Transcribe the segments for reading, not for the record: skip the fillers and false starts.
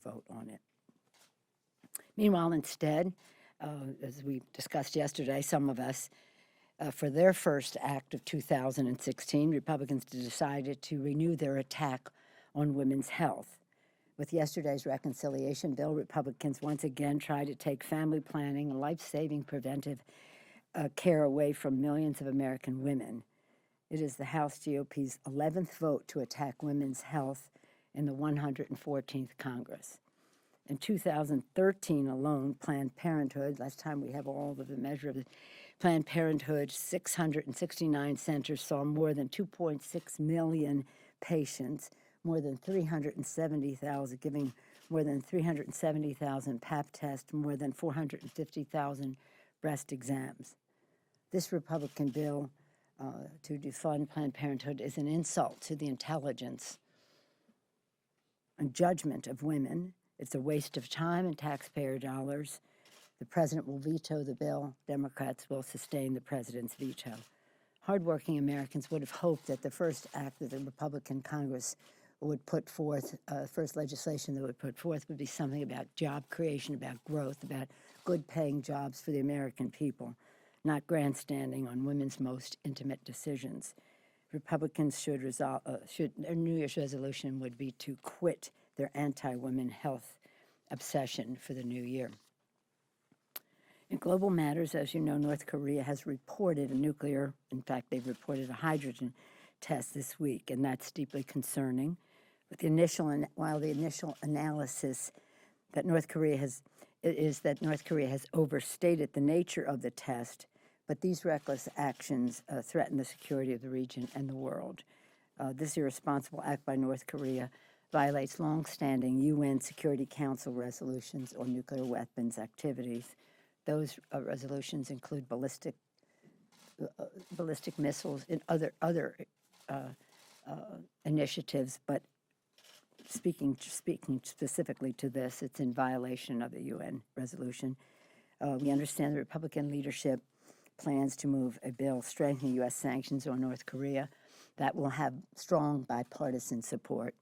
vote on it. Meanwhile, instead, as we discussed yesterday, some of us, for their first act of 2016, Republicans decided to renew their attack on women's health. With yesterday's reconciliation bill, Republicans once again tried to take family planning and life-saving preventive care away from millions of American women. It is the House GOP's 11th vote to attack women's health in the 114th Congress. In 2013 alone, Planned Parenthood, last time we have all of the measure of it, Planned Parenthood's 669 centers saw more than 2.6 million patients, more than 370,000, giving more than 370,000 Pap tests, more than 450,000 breast exams. This Republican bill to defund Planned Parenthood is an insult to the intelligence and judgment of women. It's a waste of time and taxpayer dollars. The president will veto the bill. Democrats will sustain the president's veto. Hardworking Americans would have hoped that the first act that the Republican Congress would put forth, first legislation that would put forth would be something about job creation, about growth, about good paying jobs for the American people, not grandstanding on women's most intimate decisions. Republicans their New Year's resolution would be to quit their anti-women health obsession for the new year. In global matters, as you know, North Korea has reported in fact, they've reported a hydrogen test this week, and that's deeply concerning. While the initial analysis that North Korea has overstated the nature of the test, but these reckless actions threaten the security of the region and the world. This irresponsible act by North Korea violates long-standing UN Security Council resolutions on nuclear weapons activities. Those resolutions include ballistic missiles and other initiatives, but speaking specifically to this, it's in violation of the UN resolution. We understand the Republican leadership plans to move a bill strengthening U.S. sanctions on North Korea that will have strong bipartisan support.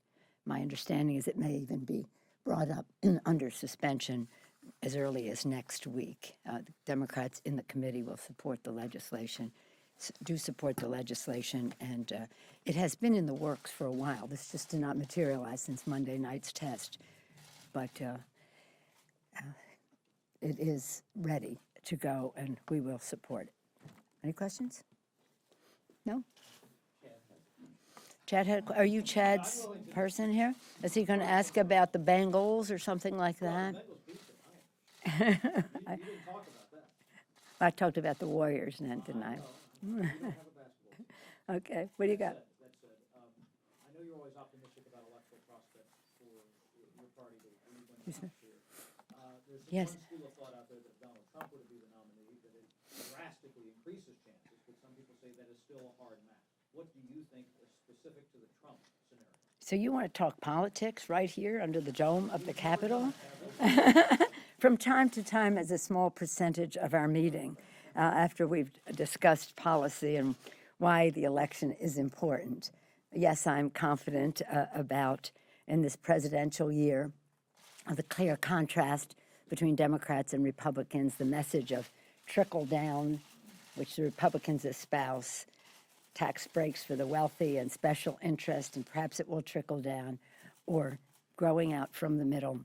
My understanding is it may even be brought up under suspension as early as next week. The Democrats in the committee will support the legislation, and it has been in the works for a while. This just did not materialize since Monday night's test, but it is ready to go, and we will support it. Any questions? No? Chad, are you Chad's person here? Is he going to ask about the Bengals or something like that? I talked about the Warriors then, didn't I? Okay, what do you got? That said, I know you're always optimistic about electoral prospects for your party to win next year. There's one school of thought out there that Donald Trump would be the nominee, that it drastically increases chances, but some people say that is still a hard match. What do you think is specific to the Trump scenario? So you want to talk politics right here under the dome of the Capitol? From time to time, as a small percentage of our meeting, after we've discussed policy and why the election is important. Yes, I'm confident about, in this presidential year, the clear contrast between Democrats and Republicans, the message of trickle down, which the Republicans espouse, tax breaks for the wealthy and special interest, and perhaps it will trickle down, or growing out from the middle.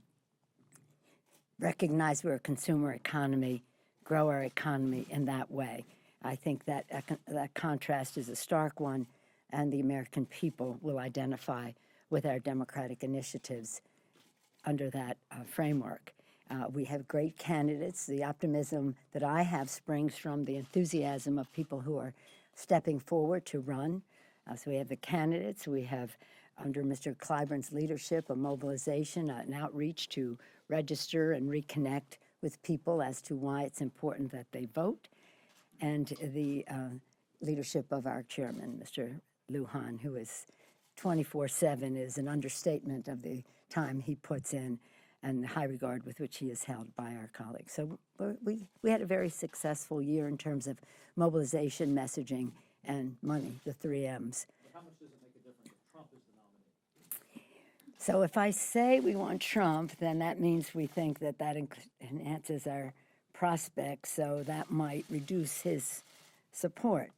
Recognize we're a consumer economy, grow our economy in that way. I think that that contrast is a stark one, and the American people will identify with our democratic initiatives under that framework. We have great candidates. The optimism that I have springs from the enthusiasm of people who are stepping forward to run. So we have the candidates. We have, under Mr. Clyburn's leadership, a mobilization, an outreach to register and reconnect with people as to why it's important that they vote, and the leadership of our chairman, Mr. Lujan, who is 24/7, is an understatement of the time he puts in and the high regard with which he is held by our colleagues. So we had a very successful year in terms of mobilization, messaging, and money, the 3 M's. But how much does it make a difference if Trump is the nominee? So if I say we want Trump, then that means we think that that enhances our prospects, so that might reduce his support.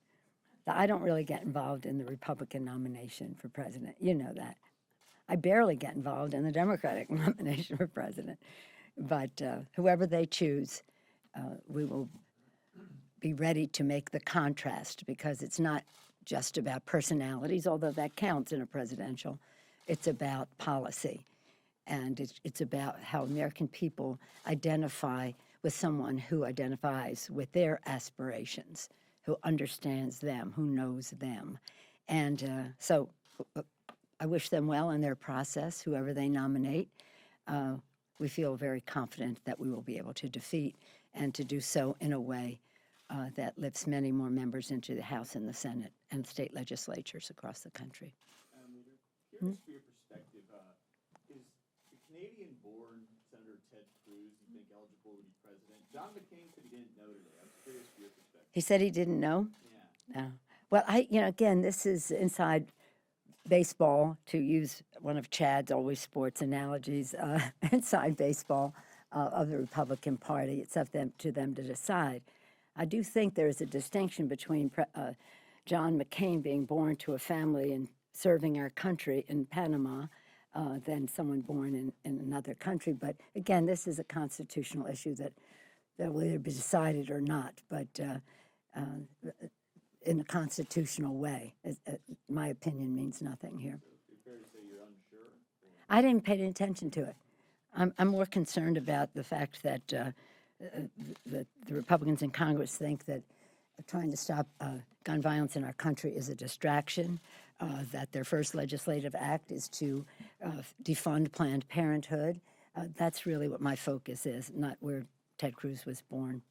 I don't really get involved in the Republican nomination for president. You know that. I barely get involved in the Democratic nomination for president. But whoever they choose, we will be ready to make the contrast, because it's not just about personalities, although that counts in a presidential. It's about policy, and it's about how American people identify with someone who identifies with their aspirations, who understands them, who knows them. And so I wish them well in their process, whoever they nominate. We feel very confident that we will be able to defeat, and to do so in a way that lifts many more members into the House and the Senate and state legislatures across the country. Leader, curious for your perspective, is the Canadian-born Senator Ted Cruz, you think, eligible to be president? John McCain said he didn't know today. I'm curious for your perspective. He said he didn't know? Yeah. Well, again, this is inside baseball, to use one of Chad's always sports analogies, inside baseball of the Republican Party. It's up to them to decide. I do think there is a distinction between John McCain being born to a family and serving our country in Panama than someone born in another country. But again, this is a constitutional issue that will either be decided or not, but in a constitutional way. My opinion means nothing here. Is it fair to say you're unsure? I didn't pay any attention to it. I'm more concerned about the fact that the Republicans in Congress think that trying to stop gun violence in our country is a distraction, that their first legislative act is to defund Planned Parenthood. That's really what my focus is, not where Ted Cruz was born.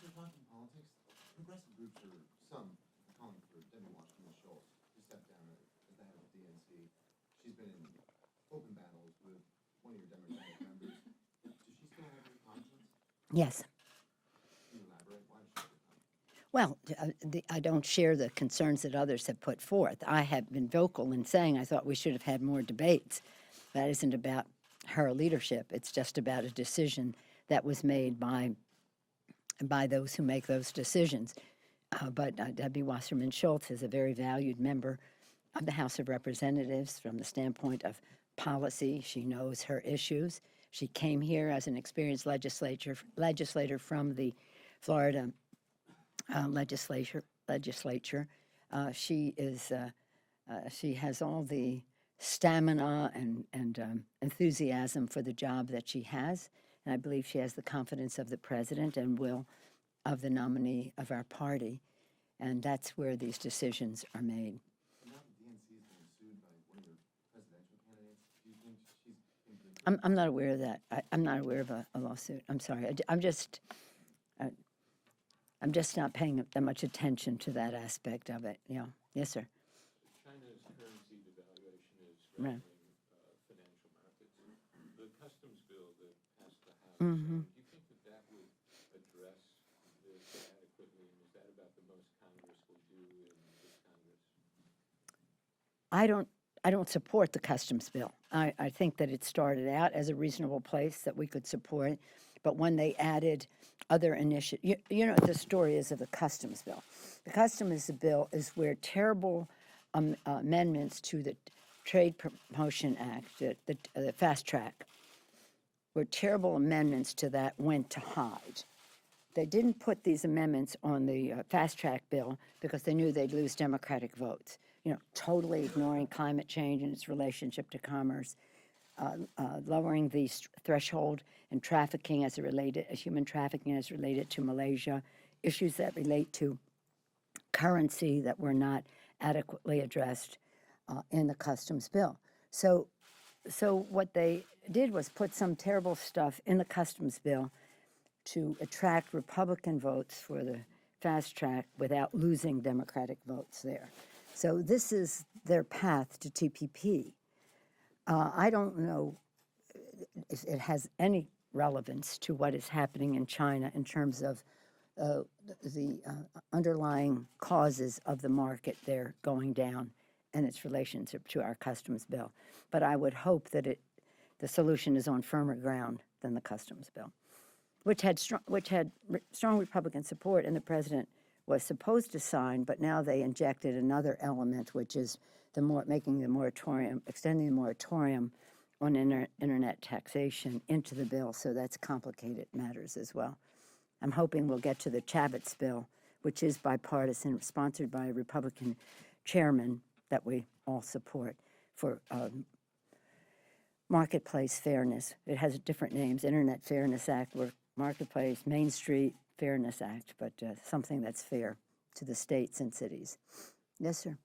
If we're talking politics, progressive groups are some calling for Debbie Wasserman Schultz to step down as the head of the DNC. She's been in open battles with one of your Democratic members. Does she still have your confidence? Yes. Can you elaborate? Why does she have your confidence? Well, I don't share the concerns that others have put forth. I have been vocal in saying I thought we should have had more debates. That isn't about her leadership. It's just about a decision that was made by those who make those decisions. But Debbie Wasserman Schultz is a very valued member of the House of Representatives from the standpoint of policy. She knows her issues. She came here as an experienced legislator from the Florida legislature. She has all the stamina and enthusiasm for the job that she has, and I believe she has the confidence of the president and will of the nominee of our party, and that's where these decisions are made. Now the DNC is being sued by one of your presidential candidates. Do you think she's in good? I'm not aware of that. I'm not aware of a lawsuit. I'm sorry. I'm just not paying that much attention to that aspect of it. Yeah. Yes, sir. China's currency devaluation is Right. rattling financial markets. The customs bill that passed the House, do you think that would address this adequately? And is that about the most Congress will do in this Congress? I don't support the customs bill. I think that it started out as a reasonable place that we could support, but when they added other initiatives, you know what the story is of the customs bill. The customs bill is where terrible amendments to the Trade Promotion Act, the fast track, where terrible amendments to that went to hide. They didn't put these amendments on the fast track bill because they knew they'd lose Democratic votes. You know, totally ignoring climate change and its relationship to commerce, lowering the threshold and trafficking as human trafficking as related to Malaysia, issues that relate to currency that were not adequately addressed in the customs bill. So what they did was put some terrible stuff in the customs bill to attract Republican votes for the fast track without losing Democratic votes there. So this is their path to TPP. I don't know if it has any relevance to what is happening in China in terms of the underlying causes of the market there going down and its relationship to our customs bill. But I would hope that the solution is on firmer ground than the customs bill, which had strong Republican support, and the president was supposed to sign, but now they injected another element, which is extending the moratorium on internet taxation into the bill, so that's complicated matters as well. I'm hoping we'll get to the Chavez bill, which is bipartisan, sponsored by a Republican chairman that we all support, for marketplace fairness. It has different names: Internet Fairness Act, or Marketplace, Main Street Fairness Act, but something that's fair to the states and cities. Yes, sir.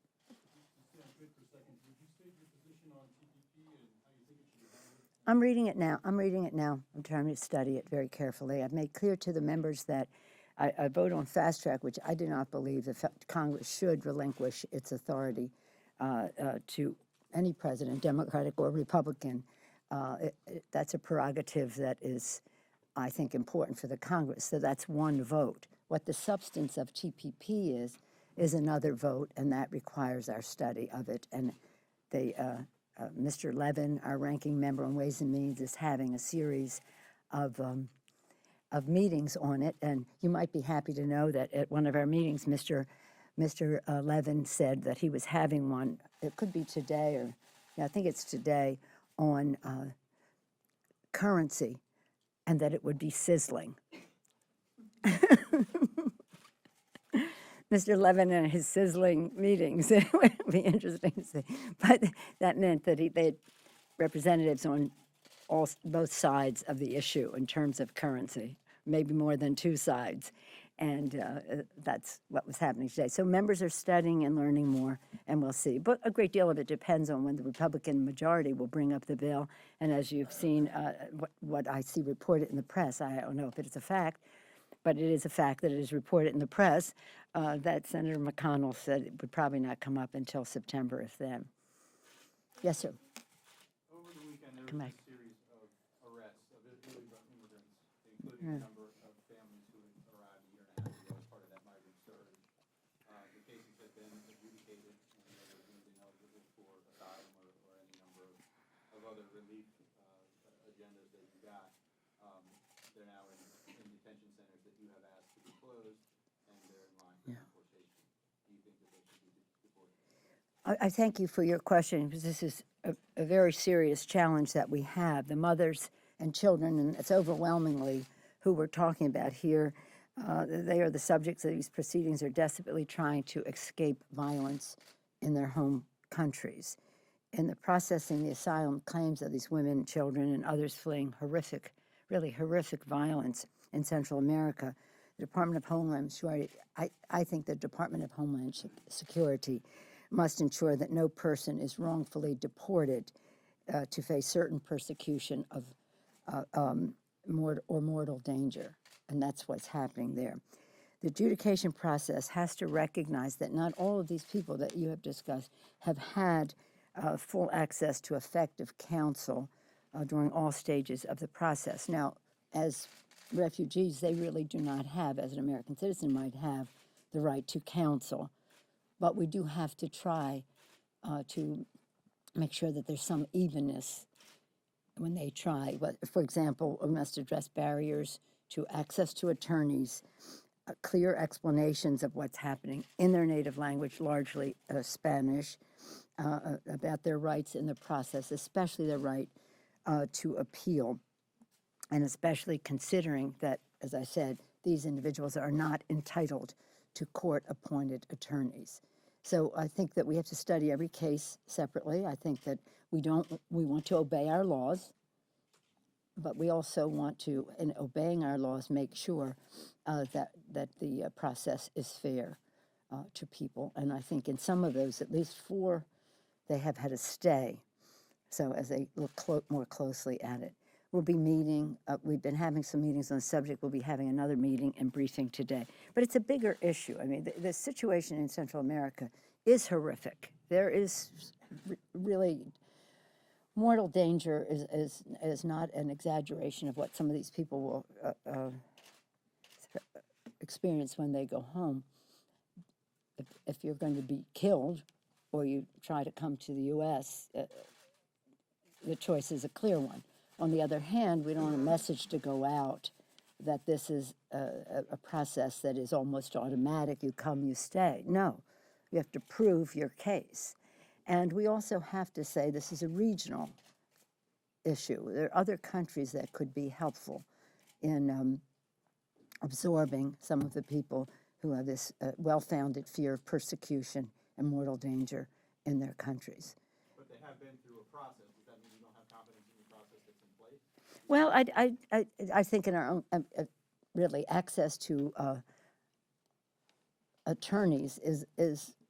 I'm reading it now. I'm trying to study it very carefully. I've made clear to the members that I vote on fast track, which I do not believe the Congress should relinquish its authority to any president, Democratic or Republican. That's a prerogative that is, I think, important for the Congress. So that's one vote. What the substance of TPP is another vote, and that requires our study of it. And Mr. Levin, our ranking member on Ways and Means, is having a series of meetings on it. And you might be happy to know that at one of our meetings, Mr. Levin said that he was having one. It could be today, or I think it's today, on currency, and that it would be sizzling. Mr. Levin and his sizzling meetings. It would be interesting to see. But that meant that they had representatives on both sides of the issue in terms of currency, maybe more than two sides. And that's what was happening today. So members are studying and learning more, and we'll see. But a great deal of it depends on when the Republican majority will bring up the bill. And as you've seen, what I see reported in the press, I don't know if it's a fact, but it is a fact that it is reported in the press that Senator McConnell said it would probably not come up until September, if then. Yes, sir. Over the weekend, there Come was back. a series of arrests of illegal immigrants, including a number of families who had arrived a year and a half ago as part of that migrant surge. The cases have been adjudicated, and they were deemed ineligible for asylum or any number of other relief agendas that you got. They're now in detention centers that you have asked to be closed, and they're in line for deportation. Do you think that they should be deported? I thank you for your question, because this is a very serious challenge that we have. The mothers and children, and it's overwhelmingly who we're talking about here, they are the subjects of these proceedings, are desperately trying to escape violence in their home countries. In the processing the asylum claims of these women, children, and others fleeing really horrific violence in Central America, the Department of Homeland Security, I think the Department of Homeland Security must ensure that no person is wrongfully deported to face certain persecution of mortal danger, and that's what's happening there. The adjudication process has to recognize that not all of these people that you have discussed have had full access to effective counsel during all stages of the process. Now, as refugees, they really do not have, as an American citizen might have, the right to counsel. But we do have to try to make sure that there's some evenness when they try. But, for example, we must address barriers to access to attorneys, clear explanations of what's happening in their native language, largely Spanish, about their rights in the process, especially their right to appeal, and especially considering that, as I said, these individuals are not entitled to court-appointed attorneys. So I think that we have to study every case separately. I think that we want to obey our laws, but we also want to, in obeying our laws, make sure that the process is fair to people. And I think in some of those, at least 4, they have had a stay. So as they look more closely at it, we'll be meeting. We've been having some meetings on the subject. We'll be having another meeting and briefing today. But it's a bigger issue. I mean, the situation in Central America is horrific. There is really mortal danger is not an exaggeration of what some of these people will experience when they go home. If you're going to be killed, or you try to come to the U.S., the choice is a clear one. On the other hand, we don't want a message to go out that this is a process that is almost automatic. You come, you stay. No, you have to prove your case. And we also have to say this is a regional issue. There are other countries that could be helpful in absorbing some of the people who have this well-founded fear of persecution and mortal danger in their countries. But they have been through a process. Does that mean you don't have confidence in the process that's in place? Well, I think in our own, really, access to attorneys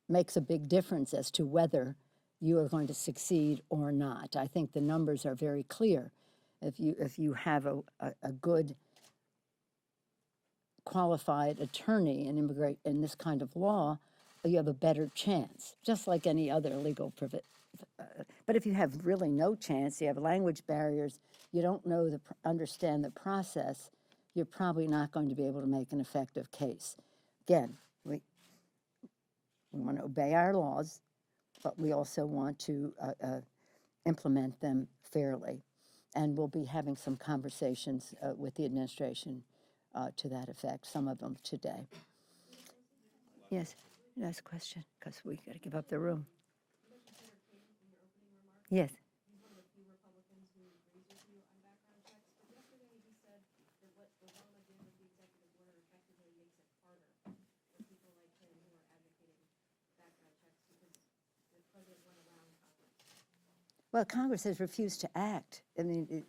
makes a big difference as to whether you are going to succeed or not. I think the numbers are very clear. If you have a good qualified attorney in this kind of law, you have a better chance, just like any other legal but if you have really no chance, you have language barriers, you don't know understand the process, you're probably not going to be able to make an effective case. Again, we want to obey our laws, but we also want to implement them fairly. And we'll be having some conversations with the administration to that effect, some of them today. Yes, last question, because we got to give up the room. Yes. He's one of the few Republicans who agrees with you on background checks, but yesterday he said that what Obama did with the executive order effectively makes it harder for people like him who are advocating background checks because the president went around Congress. Well, Congress has refused to act. I mean,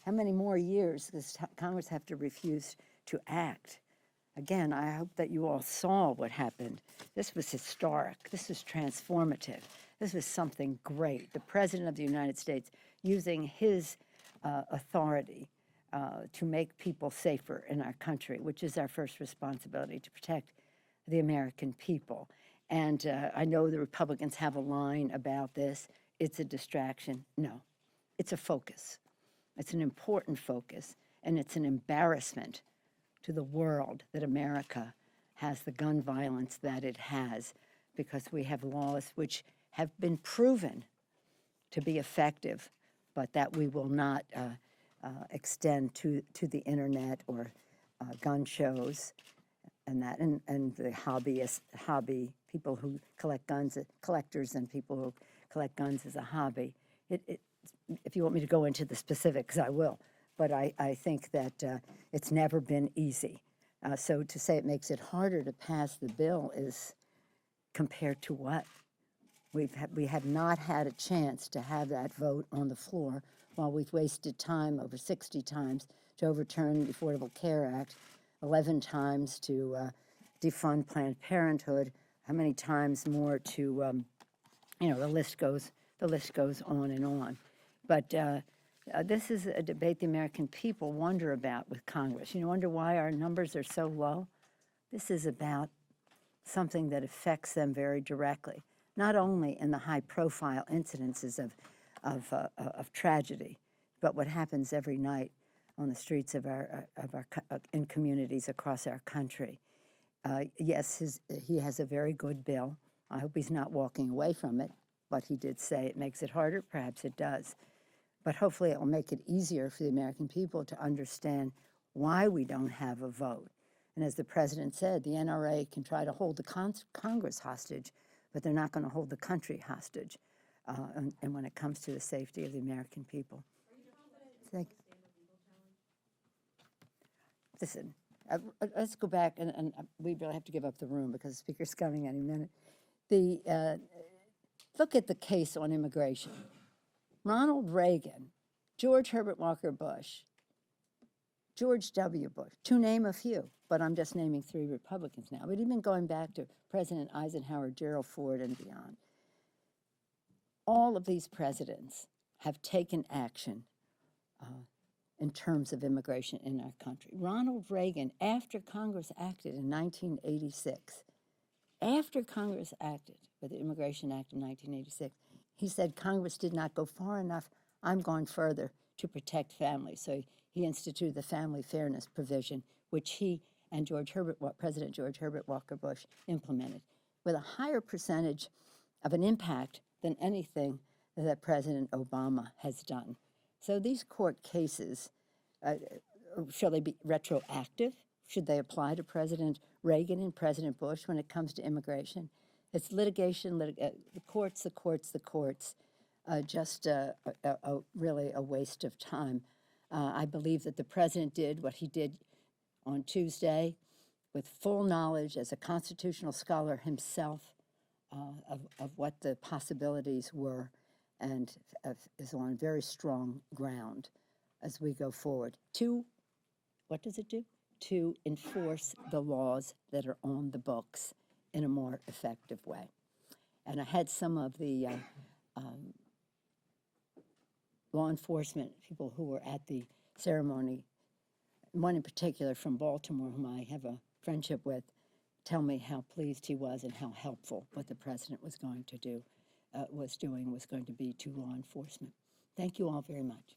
how many more years does Congress have to refuse to act? Again, I hope that you all saw what happened. This was historic. This was transformative. This was something great. The President of the United States using his authority to make people safer in our country, which is our first responsibility, to protect the American people. And I know the Republicans have a line about this. It's a distraction. No, it's a focus. It's an important focus, and it's an embarrassment to the world that America has the gun violence that it has, because we have laws which have been proven to be effective, but that we will not extend to the internet or gun shows and that, and the hobby people who collect guns, collectors and people who collect guns as a hobby. If you want me to go into the specifics, I will. But I think that it's never been easy. So to say it makes it harder to pass the bill is compared to what? We have not had a chance to have that vote on the floor while we've wasted time over 60 times to overturn the Affordable Care Act, 11 times to defund Planned Parenthood, how many times more to, the list goes on and on. But this is a debate the American people wonder about with Congress. Wonder why our numbers are so low? This is about something that affects them very directly, not only in the high-profile incidences of tragedy, but what happens every night on the streets of in communities across our country. Yes, he has a very good bill. I hope he's not walking away from it, but he did say it makes it harder. Perhaps it does. But hopefully it will make it easier for the American people to understand why we don't have a vote. And as the president said, the NRA can try to hold the Congress hostage, but they're not going to hold the country hostage. And when it comes to the safety of the American people. Listen, let's go back, and we really have to give up the room because the speaker's coming any minute. Look at the case on immigration. Ronald Reagan, George Herbert Walker Bush, George W. Bush, to name a few, but I'm just naming 3 Republicans now, but even going back to President Eisenhower, Gerald Ford, and beyond. All of these presidents have taken action in terms of immigration in our country. Ronald Reagan, after Congress acted in 1986, after Congress acted with the Immigration Act of 1986, he said Congress did not go far enough. I'm going further to protect families. So he instituted the family fairness provision, which he and President George Herbert Walker Bush implemented, with a higher percentage of an impact than anything that President Obama has done. So these court cases, shall they be retroactive? Should they apply to President Reagan and President Bush when it comes to immigration? It's litigation, the courts, just really a waste of time. I believe that the president did what he did on Tuesday with full knowledge as a constitutional scholar himself of what the possibilities were, and is on very strong ground as we go forward. What does it do? To enforce the laws that are on the books in a more effective way. And I had some of the law enforcement people who were at the ceremony, one in particular from Baltimore, whom I have a friendship with, tell me how pleased he was and how helpful what the president was going to do, was going to be to law enforcement. Thank you all very much.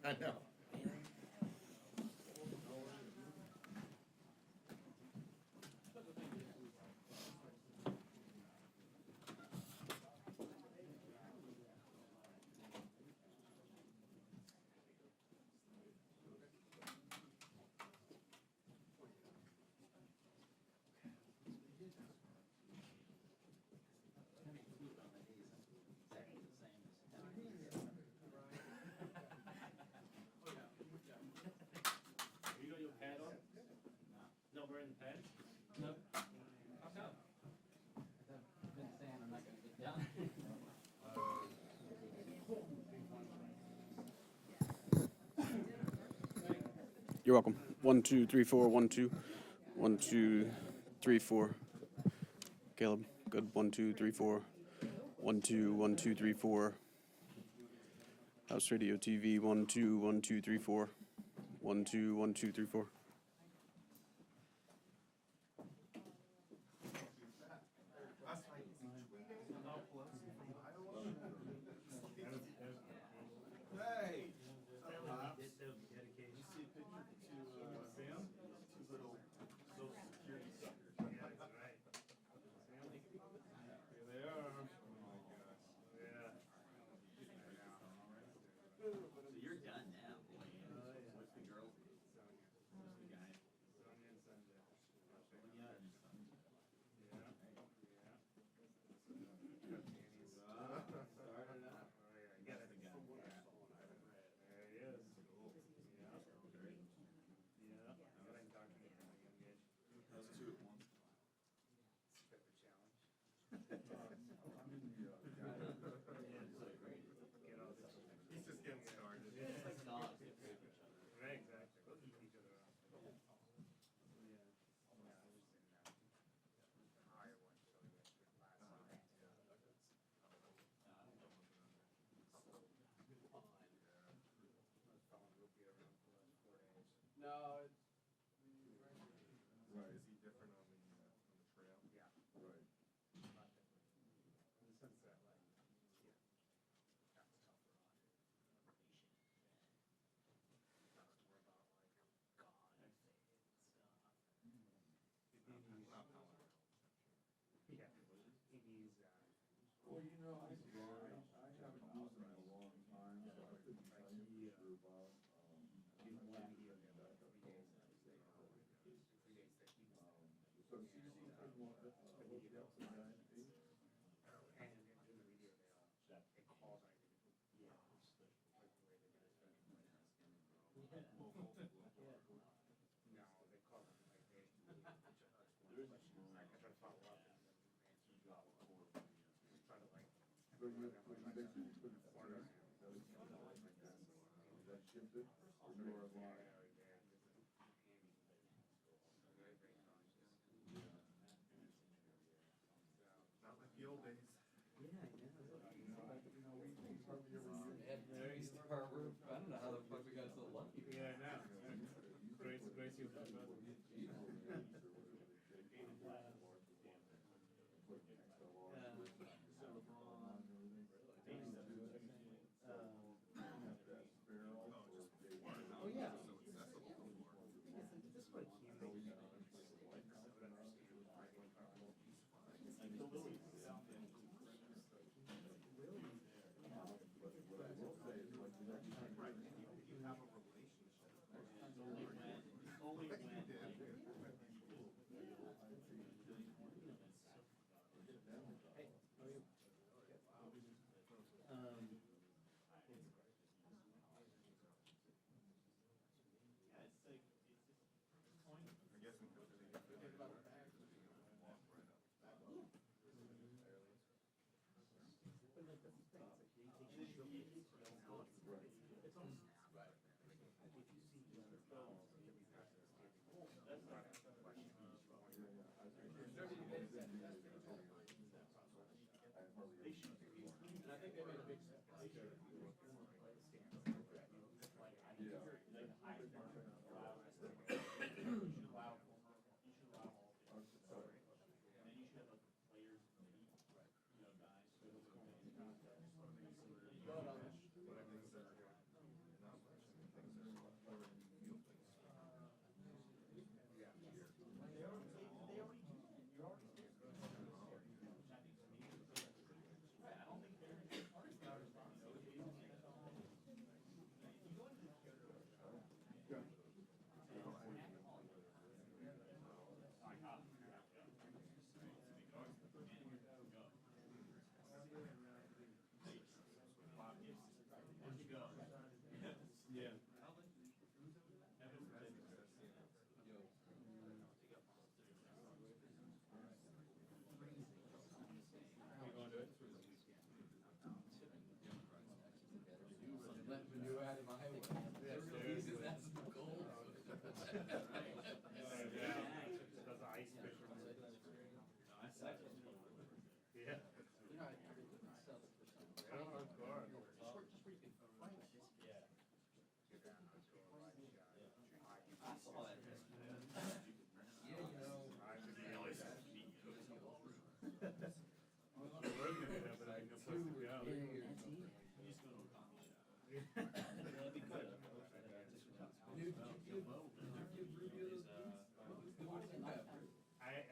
I know. You got your pad on? No. Not wearing the pad? No. How come? I've been saying I'm not gonna get down. You're welcome. 1, 2, 3, 4, 1, 2. 1, 2, 3, 4. Caleb, good. 1, 2, 3, 4. 1, 2, 1, 2, 3, 4. House Radio TV, 1, 2, 1, 2, 3, 4. 1, 2, 1, 2, 3, 4. He's just getting started. It's like dogs, they play with each other. Right, exactly. They'll eat each other up. No, it's. Right, is he different on the trail? Yeah. Right. In the sense that, like, yeah, he's, Well, you know, I haven't used him in a long time, so I couldn't tell you for sure about, so CC could want, look up the guy. and in the video, it calls on everything. Like the way they did it. No, they call them like they, I try to follow up and then try to like. So you basically put it corner, that shifted, or you were alive? Not like the old days. There used to harbor. I don't know how the fuck we got so lucky. Yeah, I know. Gracie was like,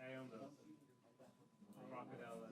I own the crocodile.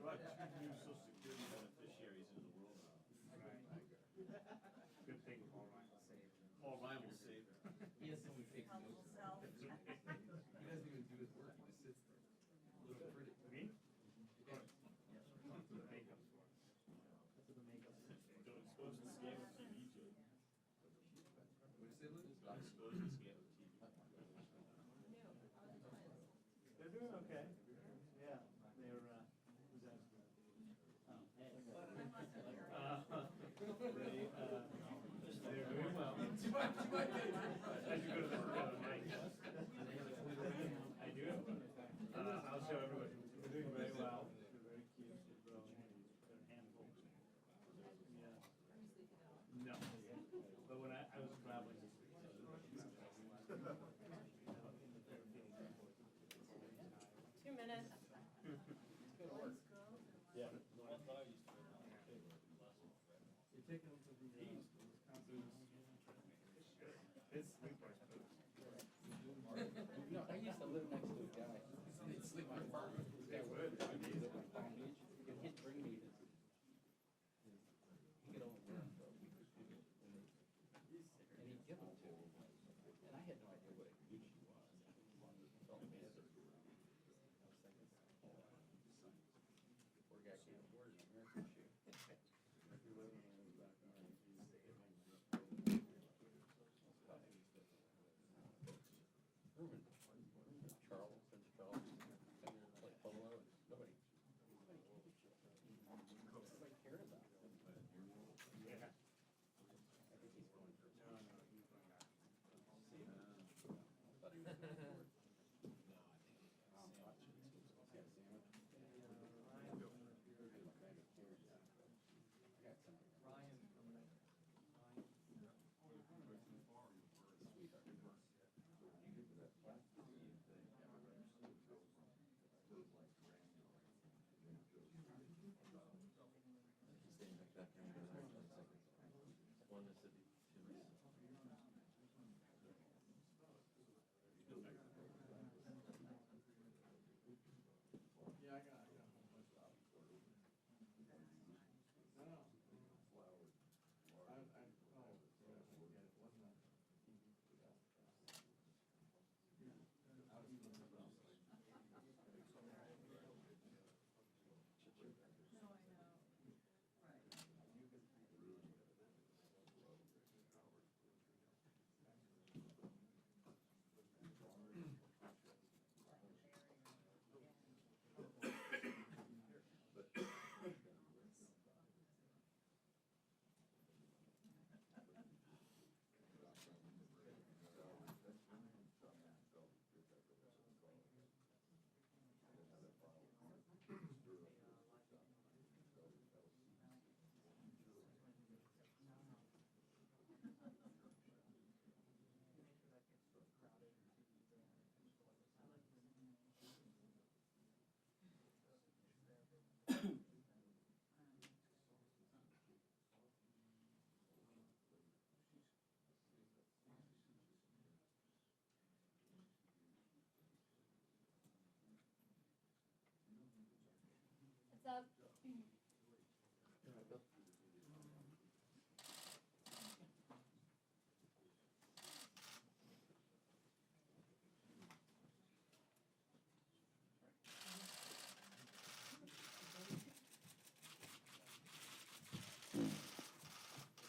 Brought two new social security beneficiaries into the world. They're doing okay. Yeah, they're, who's that? Oh, hey. They're doing well. I should go to the, I do. I'll show everybody. They're doing very well. They're very cute. They're growing. They're a handful. Yeah. No. But when I was traveling this week, so yeah. You're taking them to the His sleepers. No, I used to live next to a guy. He'd sleep on farm. They would. He lived in Palm Beach. He'd bring me his, he'd only work for a week or two. And he'd give them to me. And I had no idea what a Gucci was. I felt bad. I was thinking, poor guy can't afford an American shoe. Charles, Prince Charles, like Polo, nobody cared about him. Yeah. I think he's going for No, he's going back.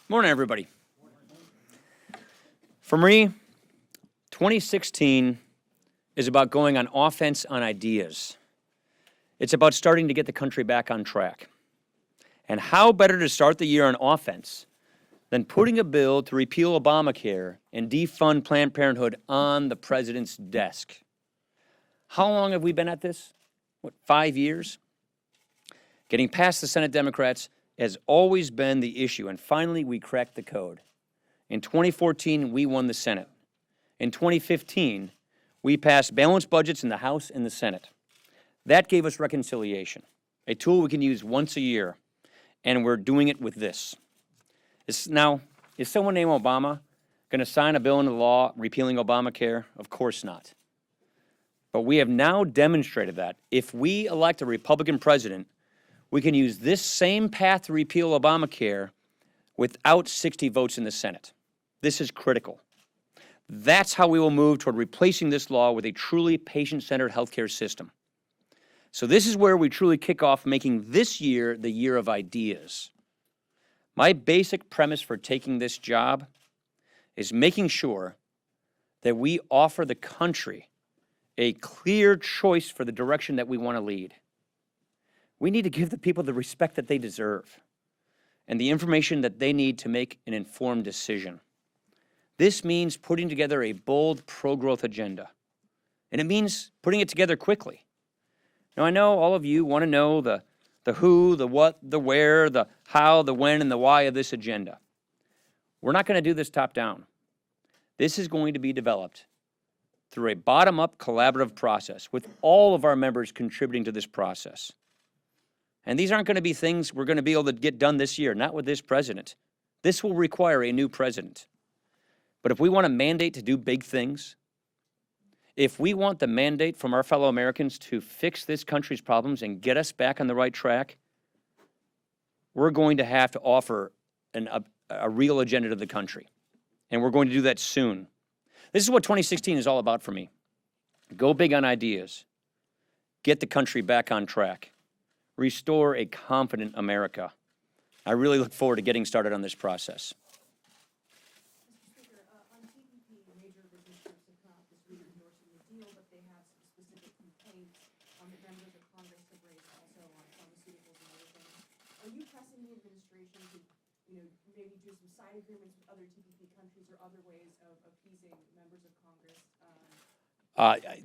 Morning, everybody. For me, 2016 is about going on offense on ideas. It's about starting to get the country back on track. And how better to start the year on offense than putting a bill to repeal Obamacare and defund Planned Parenthood on the president's desk? How long have we been at this? 5 years? Getting past the Senate Democrats has always been the issue, and finally we cracked the code. In 2014, we won the Senate. In 2015, we passed balanced budgets in the House and the Senate. That gave us reconciliation, a tool we can use once a year, and we're doing it with this. Now, is someone named Obama going to sign a bill into law repealing Obamacare? Of course not. But we have now demonstrated that if we elect a Republican president, we can use this same path to repeal Obamacare without 60 votes in the Senate. This is critical. That's how we will move toward replacing this law with a truly patient-centered healthcare system. So this is where we truly kick off making this year the year of ideas. My basic premise for taking this job is making sure that we offer the country a clear choice for the direction that we want to lead. We need to give the people the respect that they deserve and the information that they need to make an informed decision. This means putting together a bold pro-growth agenda, and it means putting it together quickly. Now, I know all of you want to know the who, the what, the where, the how, the when, and the why of this agenda. We're not going to do this top-down. This is going to be developed through a bottom-up collaborative process with all of our members contributing to this process. And these aren't going to be things we're going to be able to get done this year, not with this president. This will require a new president. But if we want a mandate to do big things, if we want the mandate from our fellow Americans to fix this country's problems and get us back on the right track, we're going to have to offer a real agenda to the country. And we're going to do that soon. This is what 2016 is all about for me. Go big on ideas. Get the country back on track. Restore a confident America. I really look forward to getting started on this process. Mr. Speaker, on TPP, major business groups have come out this week endorsing the deal, but they have some specific complaints that members of Congress have raised also on pharmaceuticals and other things. Are you pressing the administration to, maybe do some side agreements with other TPP countries or other ways of appeasing members of Congress?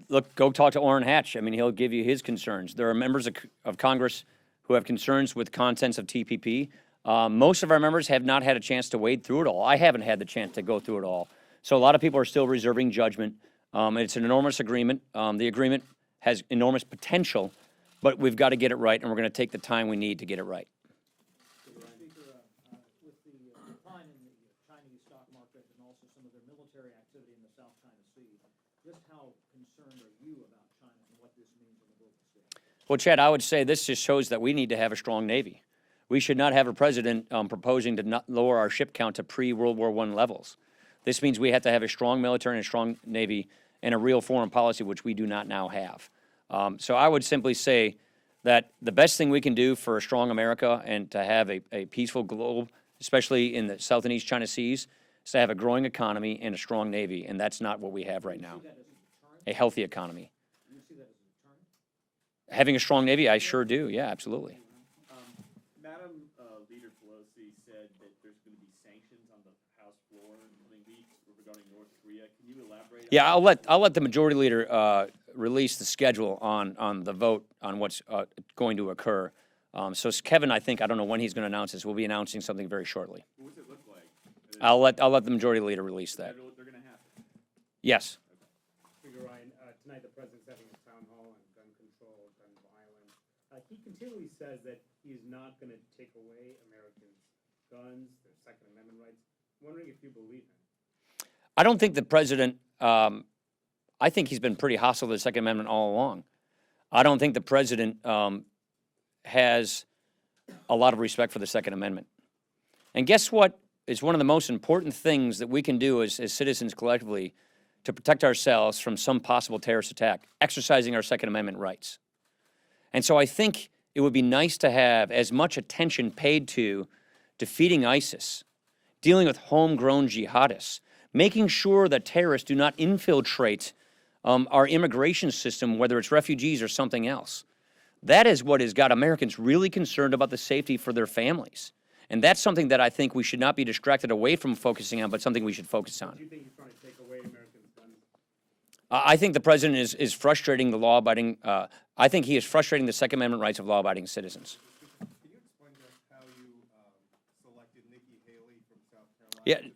Look, go talk to Orrin Hatch. I mean, he'll give you his concerns. There are members of Congress who have concerns with contents of TPP. Most of our members have not had a chance to wade through it all. I haven't had the chance to go through it all. So a lot of people are still reserving judgment. It's an enormous agreement. The agreement has enormous potential, but we've got to get it right, and we're going to take the time we need to get it right. Speaker, with the decline in the Chinese stock market and also some of their military activity in the South China Sea, just how concerned are you about China and what this means in the global stage? Well, Chad, I would say this just shows that we need to have a strong Navy. We should not have a president proposing to not lower our ship count to pre-World War I levels. This means we have to have a strong military and a strong Navy and a real foreign policy, which we do not now have. So I would simply say that the best thing we can do for a strong America and to have a peaceful globe, especially in the South and East China Seas, is to have a growing economy and a strong Navy, and that's not what we have right now. A healthy economy. Do you see that as a deterrent? Having a strong Navy, I sure do. Yeah, absolutely. Madam Leader Pelosi said that there's going to be sanctions on the House floor in the coming weeks regarding North Korea. Can you elaborate? Yeah, I'll let the majority leader release the schedule on the vote on what's going to occur. So Kevin, I don't know when he's going to announce this. We'll be announcing something very shortly. What does it look like? I'll let the majority leader release that. They're going to happen. Yes. Speaker Ryan, tonight the president's having a town hall on gun control, gun violence. He continually says that he's not going to take away Americans' guns, their Second Amendment rights. I'm wondering if you believe him. I don't think the president, I think he's been pretty hostile to the Second Amendment all along. I don't think the president has a lot of respect for the Second Amendment. And guess what is one of the most important things that we can do as citizens collectively to protect ourselves from some possible terrorist attack? Exercising our Second Amendment rights. And so I think it would be nice to have as much attention paid to defeating ISIS, dealing with homegrown jihadists, making sure that terrorists do not infiltrate our immigration system, whether it's refugees or something else. That is what has got Americans really concerned about the safety for their families. And that's something that I think we should not be distracted away from focusing on, but something we should focus on. Do you think he's trying to take away Americans' guns? I think the president is frustrating the law-abiding, I think he is frustrating the Second Amendment rights of law-abiding citizens. Can you explain to us how you selected Nikki Haley from South Carolina Yeah. to be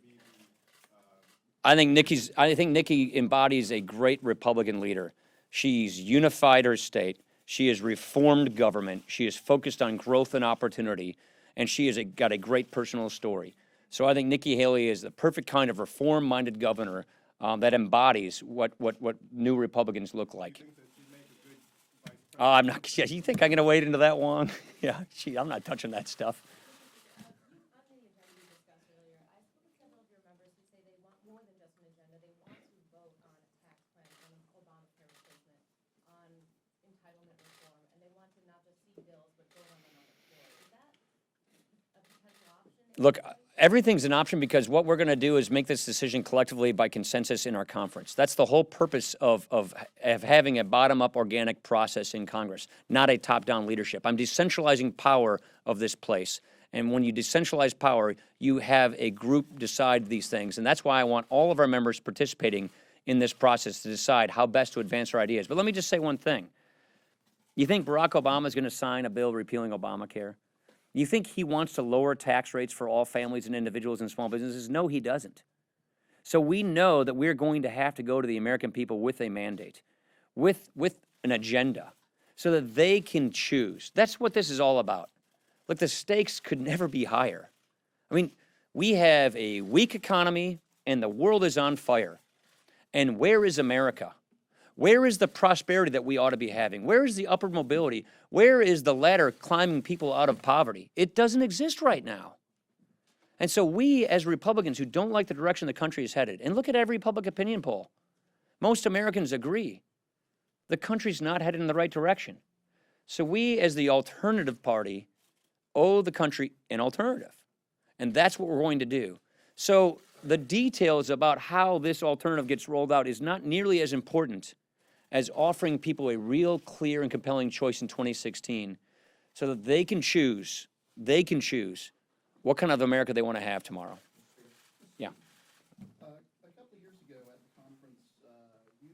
the I think Nikki embodies a great Republican leader. She's unified her state. She has reformed government. She is focused on growth and opportunity, and she has got a great personal story. So I think Nikki Haley is the perfect kind of reform-minded governor that embodies what new Republicans look like. I'm not. Yeah, you think I'm going to wade into that one? Yeah, I'm not touching that stuff. On the agenda you discussed earlier, I spoke with several of your members who say they want more than just an agenda. They want to vote on a tax plan, on Obamacare replacement, on entitlement reform, and they want to not just see bills, but vote on them on the floor. Is that a potential option? Look, everything's an option because what we're going to do is make this decision collectively by consensus in our conference. That's the whole purpose of having a bottom-up organic process in Congress, not a top-down leadership. I'm decentralizing power of this place. And when you decentralize power, you have a group decide these things. And that's why I want all of our members participating in this process to decide how best to advance our ideas. But let me just say one thing. You think Barack Obama is going to sign a bill repealing Obamacare? You think he wants to lower tax rates for all families and individuals and small businesses? No, he doesn't. So we know that we're going to have to go to the American people with a mandate, with an agenda, so that they can choose. That's what this is all about. Look, the stakes could never be higher. I mean, we have a weak economy and the world is on fire. And where is America? Where is the prosperity that we ought to be having? Where is the upward mobility? Where is the ladder climbing people out of poverty? It doesn't exist right now. And so we, as Republicans who don't like the direction the country is headed, and look at every public opinion poll, most Americans agree the country's not headed in the right direction. So we, as the alternative party, owe the country an alternative. And that's what we're going to do. So the details about how this alternative gets rolled out is not nearly as important as offering people a real clear and compelling choice in 2016 so that they can choose what kind of America they want to have tomorrow. Yeah. A couple of years ago at the conference, you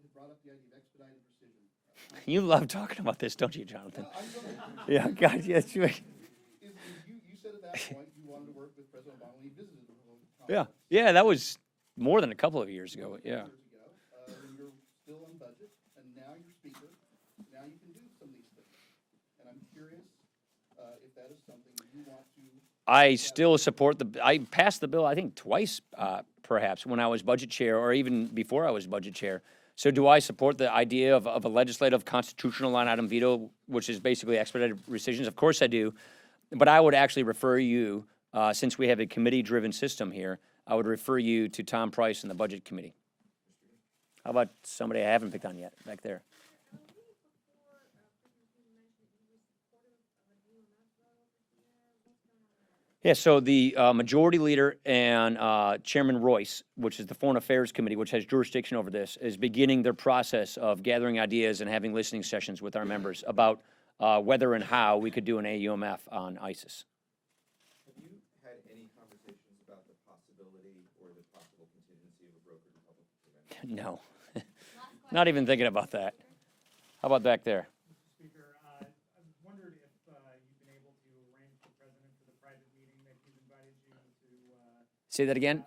had brought up the idea of expedited rescission. You love talking about this, don't you, Jonathan? I'm going Yeah, God, yes. you said at that point you wanted to work with President Obama when he visited the conference. Yeah, that was more than a couple of years ago, yeah. When you're still on budget, and now you're speaker, now you can do some of these things. And I'm curious if that is something that you want to. I still support I passed the bill, I think, twice, perhaps, when I was budget chair or even before I was budget chair. So do I support the idea of a legislative constitutional line item veto, which is basically expedited rescissions? Of course I do. But I would actually refer you, since we have a committee-driven system here, I would refer you to Tom Price and the Budget Committee. How about somebody I haven't picked on yet, back there? Yeah, so the majority leader and Chairman Royce, which is the Foreign Affairs Committee, which has jurisdiction over this, is beginning their process of gathering ideas and having listening sessions with our members about whether and how we could do an AUMF on ISIS. Have you had any conversations about the possibility or the possible contingency of a brokered Republican convention? No, not even thinking about that. How about back there? Mr. Speaker, I wondered if you've been able to arrange the president for the private meeting that he's invited you to. Say that again?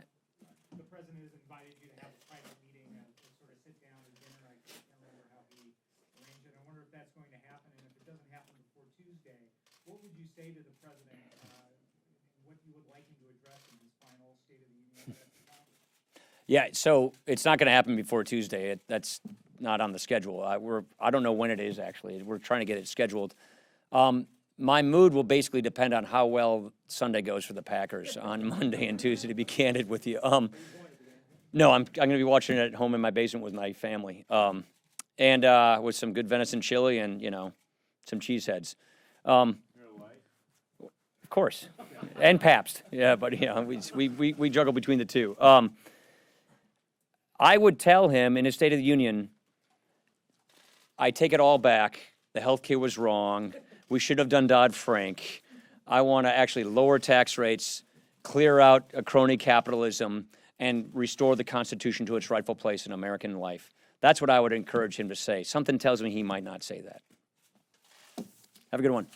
The president has invited you to have a private meeting to sort of sit down and dinner. I can't remember how he arranged it. I wonder if that's going to happen, and if it doesn't happen before Tuesday, what would you say to the president, what you would like him to address in his final State of the Union address to Congress? Yeah, so it's not going to happen before Tuesday. That's not on the schedule. I don't know when it is, actually. We're trying to get it scheduled. My mood will basically depend on how well Sunday goes for the Packers on Monday and Tuesday, to be candid with you. No, I'm going to be watching it at home in my basement with my family, and with some good venison chili and, some cheese heads. Of course, and Pabst. Yeah, but we juggle between the two. I would tell him in his State of the Union, I take it all back. The health care was wrong. We should have done Dodd-Frank. I want to actually lower tax rates, clear out crony capitalism, and restore the Constitution to its rightful place in American life. That's what I would encourage him to say. Something tells me he might not say that. Have a good one.